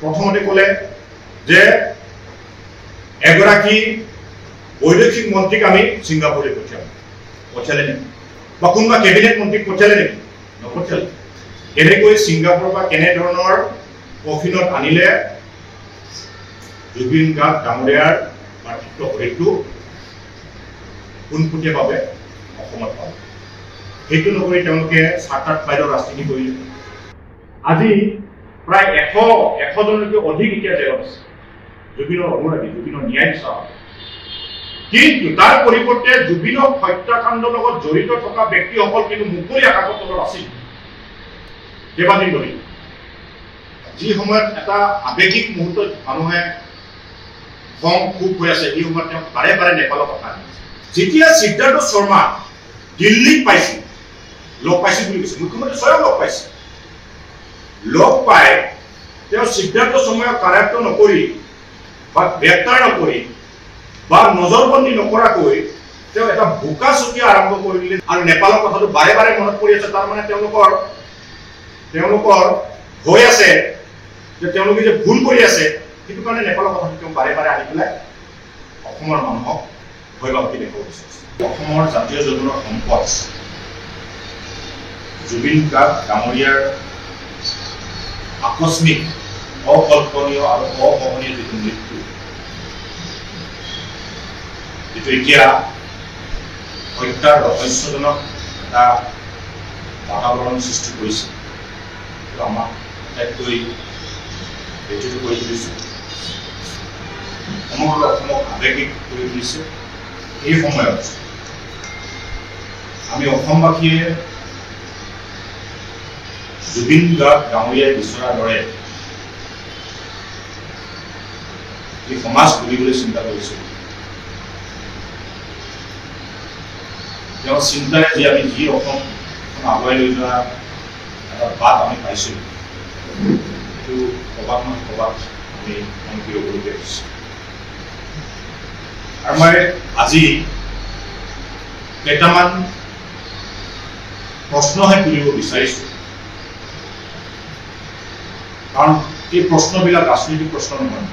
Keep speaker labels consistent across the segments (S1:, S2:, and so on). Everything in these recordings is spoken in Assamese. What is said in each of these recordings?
S1: প্ৰথমতে ক'লে যে এগৰাকী বৈদেশিক মন্ত্ৰীক আমি ছিংগাপুৰলৈ পঠিয়ালে নেকি বা কোনোবা কেবিনেট মন্ত্ৰীক পঠিয়ালে নেকি নপঠিয়ালে কেনেকৈ ছিংগাপুৰৰ পৰা কেনেধৰণৰ কফিনত আনিলে জুবিন গাৰ্গ ডাঙৰীয়াৰ পাৰ্থিৱ শৰীৰটো পোনপটীয়াভাৱে অসমত পালে সেইটো নকৰি তেওঁলোকে চাৰ্টাৰ্ড ফ্লাইটৰ ৰাজনীতি কৰিলে আজি প্ৰায় 100জনতকৈ অধিক এতিয়া জেলত আছে জুবিনৰ অনুৰাগী জুবিনৰ ন্যায় বিচাৰ কিন্তু তাৰ পৰিৱৰ্তে জুবিনক হত্যাকাণ্ডৰ লগত জড়িত থকা ব্যক্তিসকল কিন্তু মুকলি আকাশৰ তলত আছিল কেইবাদিন ধৰি যি সময়ত এটা আৱেগিক মুহূৰ্তত মানুহে খং খুব হৈ আছে এই সময়ত তেওঁ বাৰে বাৰে নেপালৰ কথা যেতিয়া সিদ্ধাৰ্থ শৰ্মা দিল্লীত পাইছিল লগ পাইছিল বুলি কৈছে মুখ্যমন্ত্ৰী স্বয়ং লগ পাইছে লগ পাই তেওঁ সিদ্ধাৰ্থ শৰ্মাক কাৰায়ত্ব নকৰি বা গ্ৰেপ্তাৰ নকৰি বা নজৰবন্দী নকৰাকৈ তেওঁ এটা বোকা চকীয়া আৰম্ভ কৰি দিলে আৰু নেপালৰ কথাটো বাৰে বাৰে মনত পৰি আছে তাৰ মানে তেওঁলোকৰ ভয় আছে যে তেওঁলোকে যে ভুল কৰি আছে সেইটো কাৰণে নেপালৰ কথাটো তেওঁ বাৰে বাৰে আনি পেলাই অসমৰ মানুহক ভয় ভাবি দেখুৱাব বিচাৰিছে অসমৰ জাতীয় যৌৱনৰ সম্পদ জুবিন গাৰ্গ ডাঙৰীয়াৰ আকস্মিক অকল্পনীয় আৰু অসহনীয় যিটো মৃত্যু যিটো এতিয়া হত্যাৰ ৰহস্যজনক এটা বাতাবৰণ সৃষ্টি কৰিছে আমাক আটাইতকৈ ব্যথিত কৰি তুলিছে সমগ্ৰ অসমক আৱেগিক কৰি তুলিছে এই সময়ত আমি অসমবাসীয়ে জুবিন গাৰ্গ ডাঙৰীয়াই বিচৰাৰ দৰে এই সমাজ গঢ়িবলৈ চিন্তা কৰিছোঁ তেওঁৰ চিন্তাৰে যে আমি যি অসম আগুৱাই লৈ যোৱা এটা বাট আমি পাইছোঁ সেইটো ক'ৰবাত নহয় ক'ৰবাত আমি মন কৰিবলগীয়া হৈছে আৰু মই আজি কেইটামান প্ৰশ্নহে তুলিব বিচাৰিছোঁ কাৰণ এই প্ৰশ্নবিলাক ৰাজনৈতিক প্ৰশ্ন নহয়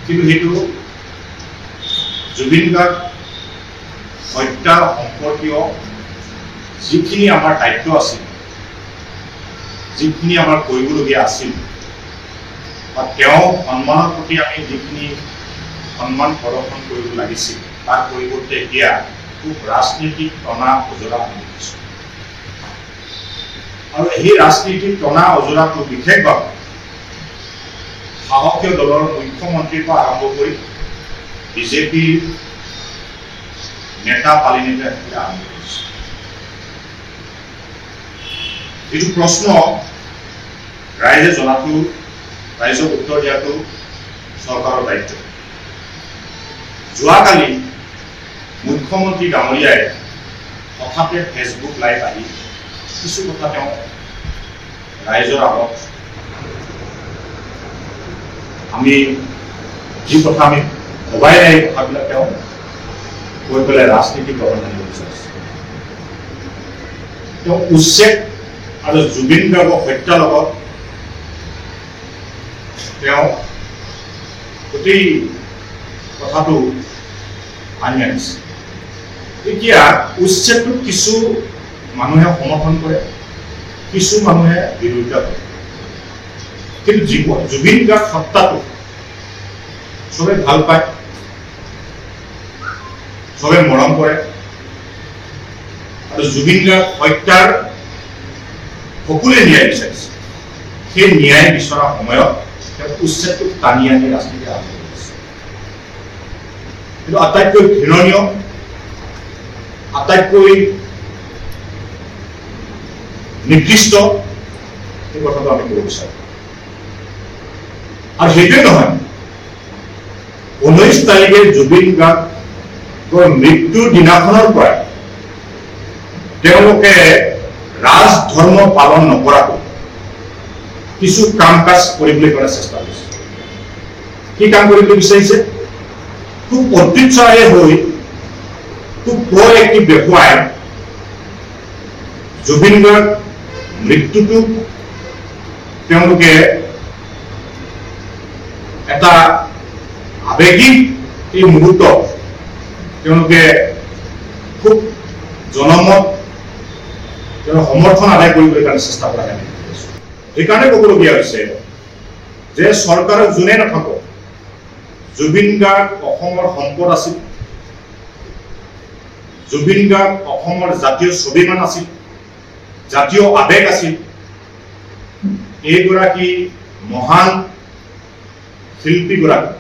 S1: কিন্তু সেইটো জুবিন গাৰ্গ হত্যা সম্পৰ্কীয় যিখিনি আমাৰ দায়িত্ব আছিল যিখিনি আমাৰ কৰিবলগীয়া আছিল বা তেওঁ সন্মানৰ প্ৰতি আমি যিখিনি সন্মান প্ৰদৰ্শন কৰিব লাগিছিল তাৰ পৰিৱৰ্তে এতিয়া খুব ৰাজনীতিক টনা অজৰা আমি দেখিছোঁ আৰু এই ৰাজনীতিক টনা অজৰাটো বিশেষভাৱে সাহসীয় দলৰ মুখ্যমন্ত্ৰীৰ পৰা আৰম্ভ কৰি বিজেপিৰ নেতা পালি নেতা আৰম্ভ কৰিছে এইটো প্ৰশ্ন ৰাইজে জনাটো ৰাইজক উত্তৰ দিয়াটো চৰকাৰৰ দায়িত্ব যোৱাকালি মুখ্যমন্ত্ৰী ডাঙৰীয়াই হঠাতে ফেচবুক লাইভ আহি কিছু কথা তেওঁ ৰাইজৰ আগত আমি যি কথা আমি ভবাই নাই কথাবিলাক তেওঁ কৈ পেলাই ৰাজনীতি গ্ৰহণ কৰিব বিচাৰিছে তেওঁ উচ্ছেদ আৰু জুবিন গাৰ্গক হত্যাৰ লগত তেওঁ গোটেই কথাটো আনি আনিছে এতিয়া উচ্ছেদটোক কিছু মানুহে সমৰ্থন কৰে কিছু মানুহে বিৰোধিতা কৰে কিন্তু জুবিন গাৰ্গ হত্যাটো চবে ভাল পায় চবে মৰম কৰে আৰু জুবিন গাৰ্গ হত্যাৰ সকলোৱে ন্যায় বিচাৰিছে সেই ন্যায় বিচৰা সময়ত তেওঁ উচ্ছেদটোক টানি আনি ৰাজনীতি আৰম্ভ কৰিছে কিন্তু আটাইতকৈ ঘৃণনীয় আটাইতকৈ নিকৃষ্ট এই কথাটো আমি ক'ব বিচাৰোঁ আৰু সেইটোৱে নহয় 19 তাৰিখে জুবিন গাৰ্গৰ মৃত্যুৰ দিনাখনৰ পৰা তেওঁলোকে ৰাজ ধৰ্ম পালন নকৰাকৈ কিছু কাম কাজ কৰিবলৈ চেষ্টা কৰিছে কি কাম কৰিবলৈ বিচাৰিছে খুব অত্যুৎসাহী হৈ খুব প্ৰএক্টিভ দেখুৱাই জুবিন গাৰ্গ মৃত্যুটোক তেওঁলোকে এটা আবেগিক এই মুহূৰ্তত তেওঁলোকে খুব জনমত সমৰ্থন আদায় কৰিবলৈ কাৰণে চেষ্টা কৰা দেখা গৈছে। সেইকাৰণে ক'বলগীয়া হৈছে যে চৰকাৰক যোনে নাথাকক, জুবিন গাৰ্গ অসমৰ সম্পদ আছিল, জুবিন গাৰ্গ অসমৰ জাতীয় স্বাভিমান আছিল, জাতীয় আবেগ আছিল। এইগৰাকী মহান শিল্পীগৰাকী,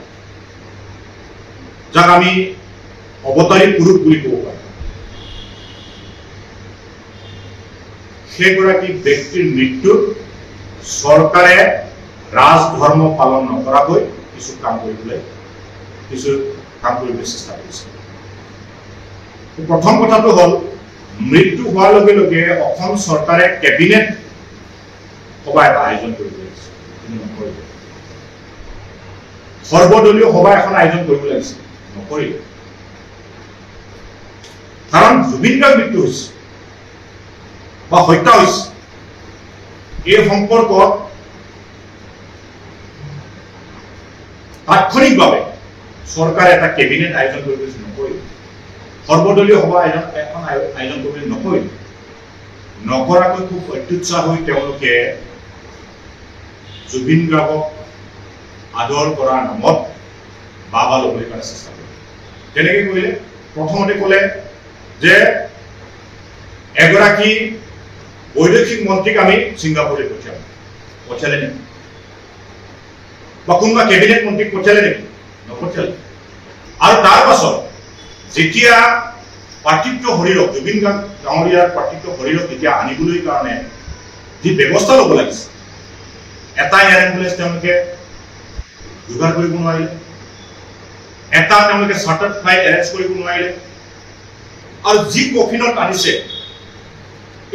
S1: যাক আমি অৱতাৰী পুৰুষ বুলি ক'ব পাৰোঁ, সেইগৰাকী ব্যক্তিৰ মৃত্যুত চৰকাৰে ৰাজধৰ্ম পালন নকৰাকৈ কিছু কাম কৰিবলৈ চেষ্টা কৰিছে। প্ৰথম কথাটো হ'ল, মৃত্যু হোৱাৰ লগে লগে অসম চৰকাৰে কেবিনেট সভা এটা আয়োজন কৰিব লাগিছে, নকৰিব। সৰ্বদলীয় সভা এখন আয়োজন কৰিব লাগিছে, নকৰিব। কাৰণ জুবিন গাৰ্গ মৃত্যু হৈছে বা হত্যা হৈছে, এই সম্পৰ্কত তাৎক্ষণিকভাৱে চৰকাৰে এটা কেবিনেট আয়োজন কৰিব নকৰিব। সৰ্বদলীয় সভা এখন আয়োজন কৰিবলৈ নকৰিব। নকৰাকৈ খুব অত্যুৎসাহ হৈ তেওঁলোকে জুবিন গাৰ্গক আদৰ কৰাৰ নামত বাবা ল'বলৈ কাৰণে চেষ্টা কৰে। তেনেকে কৰিলে প্ৰথমতে ক'লে যে এগৰাকী বৈদেশিক মন্ত্ৰীক আমি ছিংগাপুৰলৈ পঠিয়ালে নেকি, বা কোনোবা কেবিনেট মন্ত্ৰীক পঠিয়ালে নেকি? নপঠিয়ালে। আৰু তাৰ পাছত যেতিয়া পাৰ্থিৱ শৰীৰক, জুবিন গাৰ্গ ডাঙৰীয়াৰ পাৰ্থিৱ শৰীৰক যেতিয়া আনিবলৈ কাৰণে যি ব্যৱস্থা ল'ব লাগিছে, এটা এয়াৰ এম্বুলেন্স তেওঁলোকে যোগাৰ কৰিব নোৱাৰিলে, এটা তেওঁলোকে চাৰ্টাৰ্ড ফ্লাইট এৰেঞ্জ কৰিব নোৱাৰিলে, আৰু যি কফিনত আনিছে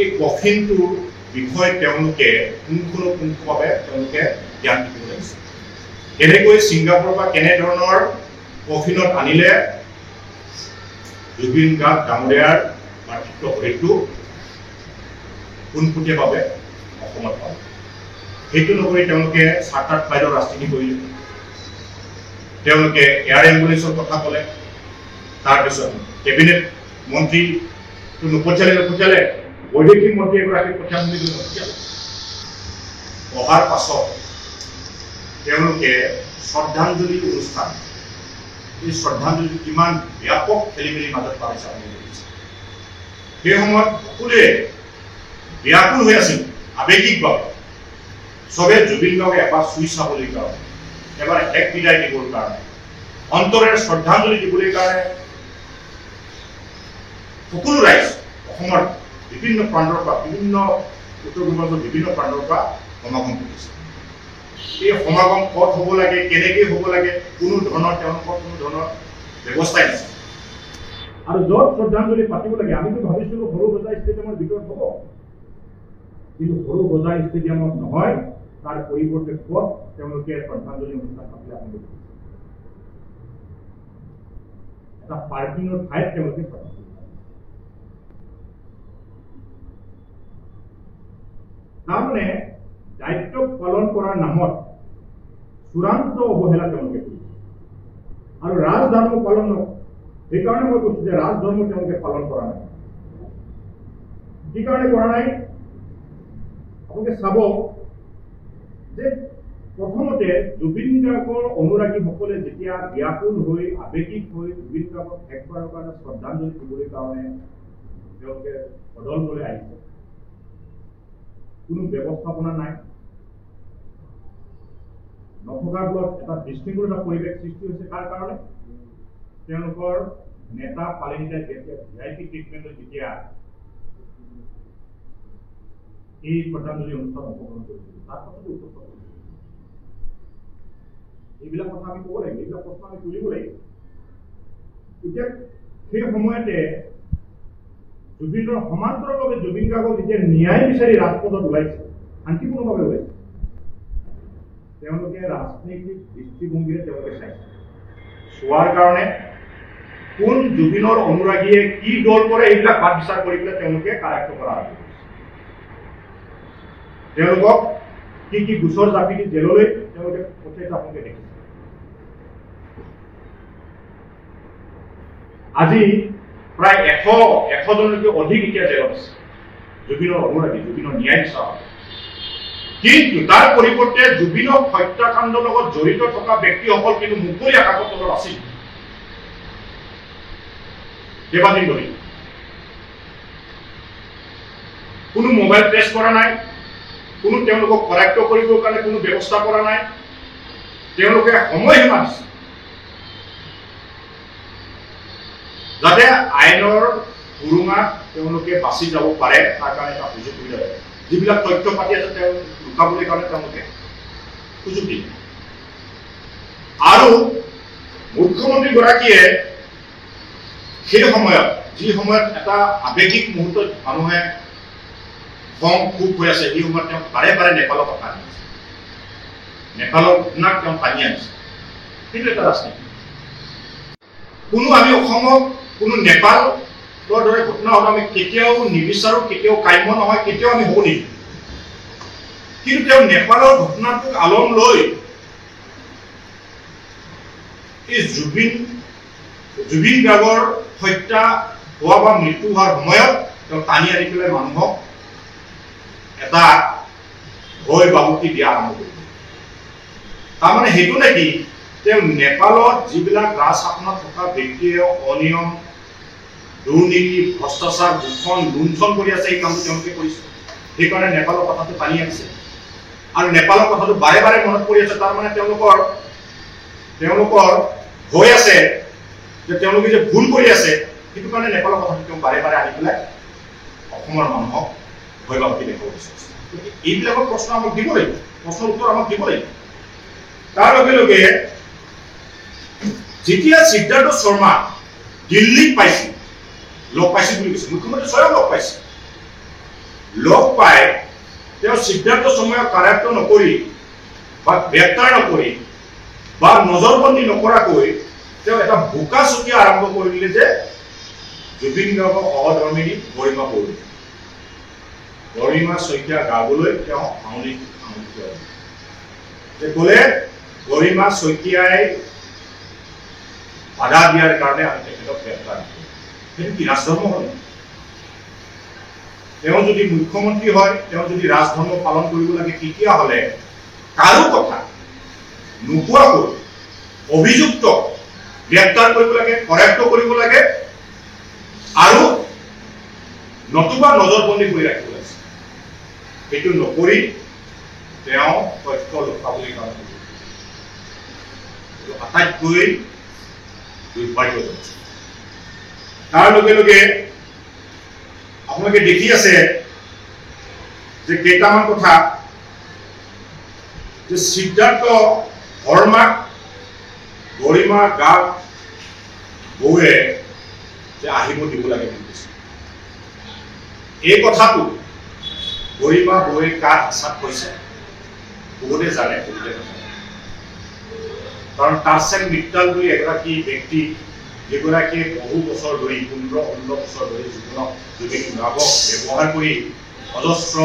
S1: এই কফিনটোৰ বিষয়ে তেওঁলোকে পুংখানুপুংখভাৱে তেওঁলোকে জ্ঞান দিব লাগিছে। কেনেকৈ ছিংগাপুৰ বা কেনেধৰণৰ কফিনত আনিলে জুবিন গাৰ্গ ডাঙৰীয়াৰ পাৰ্থিৱ শৰীৰটো পোনপটীয়াভাৱে অসমত পাব। সেইটো নকৰি তেওঁলোকে চাৰ্টাৰ্ড ফ্লাইটৰ ৰাজনীতি কৰিলে, তেওঁলোকে এয়াৰ এম্বুলেন্সৰ কথা ক'লে, তাৰপিছত কেবিনেট মন্ত্ৰীটো নপঠিয়ালে, বৈদেশিক মন্ত্ৰী এগৰাকীক পঠিয়াম বুলি নপঠিয়ালে। অহাৰ পাছত তেওঁলোকে শ্ৰদ্ধাঞ্জলি অনুষ্ঠান, এই শ্ৰদ্ধাঞ্জলি কিমান ব্যাপক খেলি মেলিৰ মাজত পাইছে আপুনি দেখিছে। সেই সময়ত সকলোৱে ব্যাকুল হৈ আছিল আৱেগিকভাৱে, চবে জুবিন গাৰ্গক এবাৰ চুই চাবলৈ কাৰণে, এবাৰ শেষ বিদায় দিবৰ কাৰণে, অন্তৰেৰে শ্ৰদ্ধাঞ্জলি দিবলৈ কাৰণে সকলো ৰাইজ অসমৰ বিভিন্ন প্ৰান্তৰ পৰা, বিভিন্ন উত্তৰ পূৰ্বাঞ্চলৰ বিভিন্ন প্ৰান্তৰ পৰা সমাগম কৰিছে। এই সমাগম ক'ত হ'ব লাগে, কেনেকৈ হ'ব লাগে, কোনো ধৰণৰ তেওঁলোকৰ কোনো ধৰণৰ ব্যৱস্থাই নাছিল। আৰু য'ত শ্ৰদ্ধাঞ্জলি পাতিব লাগে, আমিতো ভাবিছিলো সৰু সজাই ষ্টেডিয়ামৰ ভিতৰত হ'ব, কিন্তু সৰু সজাই ষ্টেডিয়ামত নহয়, তাৰ পৰিৱৰ্তে ক'ত তেওঁলোকে শ্ৰদ্ধাঞ্জলি অনুষ্ঠান পাতিলে আপুনি এটা পাৰ্কিঙৰ ঠাইত তেওঁলোকে পাতিছিল। তাৰমানে দায়িত্ব পালন কৰাৰ নামত চূড়ান্ত অৱহেলা তেওঁলোকে কৰিছে। আৰু ৰাজধৰ্ম পালন নকৰে। সেইকাৰণে মই কৈছো যে ৰাজধৰ্ম তেওঁলোকে পালন কৰা নাই। কি কাৰণে কৰা নাই? আপোনালোকে চাব যে প্ৰথমতে জুবিন গাৰ্গৰ অনুৰাগীসকলে যেতিয়া ব্যাকুল হৈ আৱেগিক হৈ জুবিন গাৰ্গক শেষবাৰৰ কাৰণে শ্ৰদ্ধাঞ্জলি দিবলৈ কাৰণে তেওঁলোকে সদললৈ আহিছে, কোনো ব্যৱস্থাপনা নাই, নথকাৰ ফলত এটা বিশৃংখল পৰিৱেশ সৃষ্টি হৈছে। তাৰ কাৰণে তেওঁলোকৰ নেতা পালিনীতাই যেতিয়া VIP ট্ৰিটমেণ্টত যেতিয়া এই শ্ৰদ্ধাঞ্জলি অনুষ্ঠান অংশগ্ৰহণ কৰিছিল, তাৰ পাছতো উত্তৰ এইবিলাক কথা আমি ক'ব লাগিব, এইবিলাক প্ৰশ্ন আমি তুলিব লাগিব। এতিয়া সেই সময়তে জুবিনৰ সমান্তৰালভাৱে জুবিন গাৰ্গক যেতিয়া ন্যায় বিচাৰি ৰাজপথত ওলাইছে, শান্তিপূৰ্ণভাৱে ওলাইছে, তেওঁলোকে ৰাজনৈতিক দৃষ্টিভংগীৰে তেওঁলোকে চাইছে। চোৱাৰ কাৰণে কোন জুবিনৰ অনুৰাগীয়ে কি দল কৰে এইবিলাক বাদ বিচাৰ কৰি পেলাই তেওঁলোকে কাৰায়ত্ব কৰা হৈছে। তেওঁলোকক কি গোচৰ জাপি দি জেললৈ তেওঁলোকে পঠিয়াইছে আপোনালোকে দেখিছে। আজি প্ৰায় 100জনতকৈ অধিক এতিয়া জেলত আছে জুবিনৰ অনুৰাগী, জুবিনৰ ন্যায় বিচাৰ। কিন্তু তাৰ পৰিৱৰ্তে জুবিনক হত্যাকাণ্ডৰ লগত জড়িত থকা ব্যক্তিসকল কিন্তু মুকলি আকাশৰ তলত আছিল কেইবাদিন ধৰি। কোনো মোবাইল ট্ৰেছ কৰা নাই, কোনো তেওঁলোকক কৰায়ত্ব কৰিবৰ কাৰণে কোনো ব্যৱস্থা কৰা নাই। তেওঁলোকে সময়সীমা দিছে যাতে আইনৰ সুৰুঙাত তেওঁলোকে বাচি যাব পাৰে, তাৰ কাৰণে এটা সুযোগ সুবিধা হয়। যিবিলাক তথ্য পাতি আছে তেওঁ লুকাবলৈ কাৰণে তেওঁলোকে সুযোগ দিয়ে। আৰু মুখ্যমন্ত্ৰীগৰাকীয়ে সেই সময়ত, যি সময়ত এটা আৱেগিক মুহূৰ্তত মানুহে খং খুব হৈ আছে, সেই সময়ত তেওঁ বাৰে বাৰে নেপালৰ কথা আনিছে, নেপালৰ ঘটনাক তেওঁ টানি আনিছে। সেইটো এটা ৰাজনীতি। আমি অসমক কোনো নেপালৰ দৰে ঘটনা হোৱা আমি কেতিয়াও নিবিচাৰো, কেতিয়াও কাম্য নহয়, কেতিয়াও আমি হ'ব নিদিওঁ। কিন্তু তেওঁ নেপালৰ ঘটনাটোক আলম লৈ এই জুবিন গাৰ্গৰ হত্যা হোৱা বা মৃত্যু হোৱাৰ সময়ত তেওঁ টানি আনি পেলাই মানুহক এটা ভয় বাবুকি দিয়া আৰম্ভ কৰিব। তাৰমানে সেইটো নেকি তেওঁ নেপালত যিবিলাক ৰাজশাসনত থকা ব্যক্তিয়ে অনিয়ম, দুৰ্নীতি, ভ্ৰষ্টাচাৰ, শোষণ, লুণ্ঠন কৰি আছে, এই কামটো তেওঁলোকে কৰিছে। সেইকাৰণে নেপালৰ কথাটো টানি আনিছে আৰু নেপালৰ কথাটো বাৰে বাৰে মনত পৰি আছে। তাৰমানে তেওঁলোকৰ হৈ আছে যে তেওঁলোকে যে ভুল কৰি আছে, সেইটো কাৰণে নেপালৰ কথাটো তেওঁ বাৰে বাৰে আনি পেলাই অসমৰ মানুহক ভয় বাবুকি দেখুৱাব বিচাৰিছে। এইবিলাকৰ প্ৰশ্ন আমাক দিব লাগিব, প্ৰশ্নৰ উত্তৰ আমাক দিব লাগিব। তাৰ লগে লগে যেতিয়া সিদ্ধাৰ্থ শৰ্মা দিল্লীত পাইছিল, লগ পাইছিল বুলি কৈছে, মুখ্যমন্ত্ৰী স্বয়ং লগ পাইছে। লগ পাই তেওঁ সিদ্ধাৰ্থ শৰ্মাক কাৰায়ত্ব নকৰি বা গ্ৰেপ্তাৰ নকৰি বা নজৰবন্দী নকৰাকৈ তেওঁ এটা বোকা চকীয়া আৰম্ভ কৰি দিলে যে জুবিন গাৰ্গৰ সহধৰ্মিনী গৰিমা শইকীয়া গাবলৈ তেওঁ আঙুলি ক'লে গৰিমা শইকীয়াই বাধা দিয়াৰ কাৰণে আমি তেখেতক গ্ৰেপ্তাৰ কৰিম। সেইটো কি ৰাজধৰ্ম হ'ল? তেওঁ যদি মুখ্যমন্ত্ৰী হয়, তেওঁ যদি ৰাজধৰ্ম পালন কৰিব লাগে, তেতিয়াহ'লে কাৰো কথা নোকোৱাকৈ অভিযুক্ত গ্ৰেপ্তাৰ কৰিব লাগে, কৰায়ত্ব কৰিব লাগে আৰু নতুবা নজৰবন্দী কৰি ৰাখিব লাগে। সেইটো নকৰি তেওঁ তথ্য লুকাবলৈ কাৰণে আটাইতকৈ দুৰ্ভাগ্যজনক। তাৰ লগে লগে আপোনালোকে দেখি আছে যে কেইটামান কথা যে সিদ্ধাৰ্থ শৰ্মাক গৰিমা গাৰ্গ বৌৱে যে আহিব দিব লাগে বুলি কৈছে। এই কথাটো গৰিমা বৌৱে কাৰ হিচাপ কৰিছে বহুতে জানে, বহুতে নাজানে। কাৰণ তাৰচেন মিত্তাল বুলি এগৰাকী ব্যক্তি, যিগৰাকীয়ে বহু বছৰ ধৰি 15-16 বছৰ ধৰি জুবিন গাৰ্গক ব্যৱহাৰ কৰি অজস্ৰ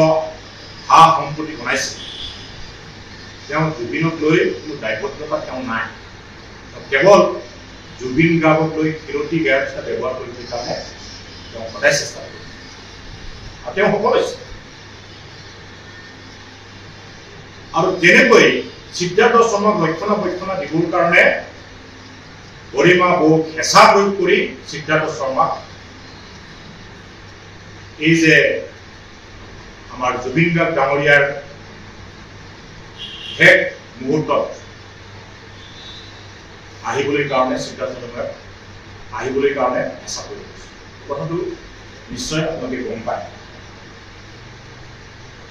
S1: সা সম্পত্তি বনাইছে। তেওঁ জুবিনক লৈ কোনো দায়বদ্ধতা তেওঁ নাই, কেৱল জুবিন গাৰ্গক লৈ ক্ষিৰতী গায়ক হিচাপে ব্যৱহাৰ কৰিবৰ কাৰণে তেওঁ সদায় চেষ্টা কৰিছে আৰু তেওঁ সফল হৈছে। আৰু তেনেকৈ সিদ্ধাৰ্থ শৰ্মাক ৰক্ষণাবেক্ষণা দিবৰ কাৰণে গৰিমা বৌক হেঁচা প্ৰয়োগ কৰি সিদ্ধাৰ্থ শৰ্মাক এই যে আমাৰ জুবিন গাৰ্গ ডাঙৰীয়াৰ শেষ মুহূৰ্তত আহিবলৈ কাৰণে সিদ্ধাৰ্থ শৰ্মাক আহিবলৈ কাৰণে হেঁচা প্ৰয়োগ কৰিছে। কথাটো নিশ্চয় আপোনালোকে গম পায়।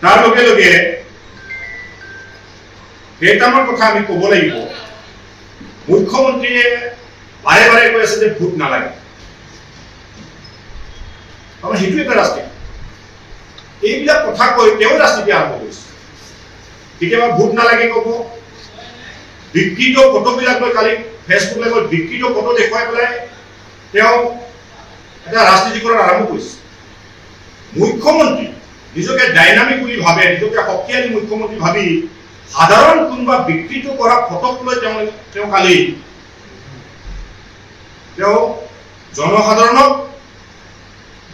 S1: তাৰ লগে লগে কেইটামান কথা আমি ক'ব লাগিব। মুখ্যমন্ত্ৰীয়ে বাৰে বাৰে কৈ আছে যে ভোট নালাগে, তাৰমানে সেইটো এটা ৰাজনীতি। এইবিলাক কথা কৈ তেওঁ ৰাজনীতি আৰম্ভ কৰিছে। কেতিয়াবা ভোট নালাগে ক'ব, বিকৃত ফটোবিলাক লৈ কালি ফেচবুক লাইভত বিকৃত ফটো দেখুৱাই পেলাই তেওঁ এটা ৰাজনীতি কৰাৰ আৰম্ভ কৰিছে। মুখ্যমন্ত্ৰী নিজকে ডাইনামিক বুলি ভাবে, নিজকে শক্তিশালী মুখ্যমন্ত্ৰী ভাবি সাধাৰণ কোনোবা বিকৃত কৰা ফটোক লৈ তেওঁ কালি তেওঁ জনসাধাৰণক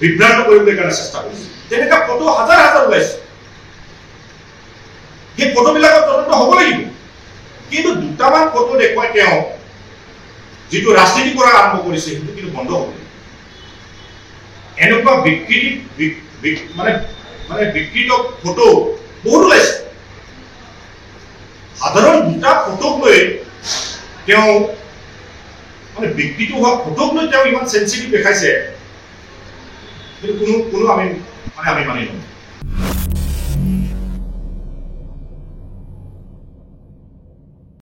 S1: বিভ্ৰান্ত কৰিবলৈ কাৰণে চেষ্টা কৰিছে। তেনেকুৱা ফটো হাজাৰ হাজাৰ ওলাইছে, সেই ফটোবিলাকৰ তদন্ত হ'ব লাগিব। কিন্তু দুটামান ফটো দেখুৱাই তেওঁ যিটো ৰাজনীতি কৰা আৰম্ভ কৰিছে সেইটো কিন্তু বন্ধ হ'ব লাগিব। এনেকুৱা বিকৃত ফটো বহুত ওলাইছে। সাধাৰণ দুটা ফটোক লৈ তেওঁ বিকৃত হোৱা ফটোক লৈ তেওঁ ইমান চেঞ্চিটিভ দেখাইছে, কিন্তু কোনো আমি মানি লওঁ।